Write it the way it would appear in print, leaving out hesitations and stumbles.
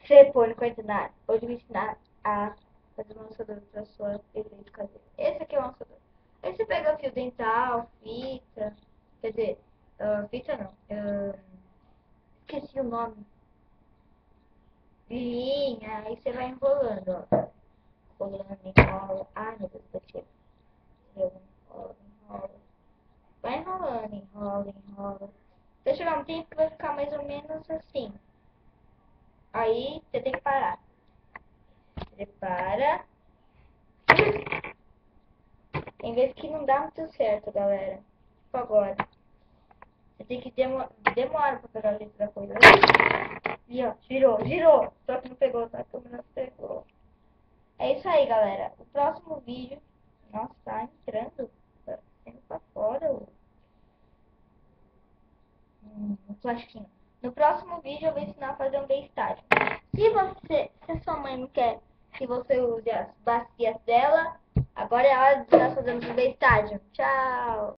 Você põe no questionário. Hoje eu vou ensinar a fazer um lançador para sua efeito caseiro. Esse aqui é o lançador. Aí você pega fio dental, fita, quer dizer, fita não, esqueci o nome. Linha, aí você vai enrolando, ó. Enrolando, enrola. Ai, meu Deus, bateu. Enrola, enrola. Vai enrolando, enrola, enrola. Até chegar um tempo que vai ficar mais ou menos assim. Aí você tem que parar. Prepara. Tem vezes que não dá muito certo, galera. Tipo agora. Você tem que demora pra pegar o jeito da coisa. E ó, girou, girou. Só que não pegou, tá? A câmera não pegou. É isso aí, galera. O próximo vídeo... Nossa, tá entrando. Tá saindo pra fora o plastiquinho. No próximo vídeo eu vou ensinar a fazer um bem-estágio. Se a sua mãe não quer que você use as bacias dela, agora é a hora de estar fazendo um bem-estágio. Tchau!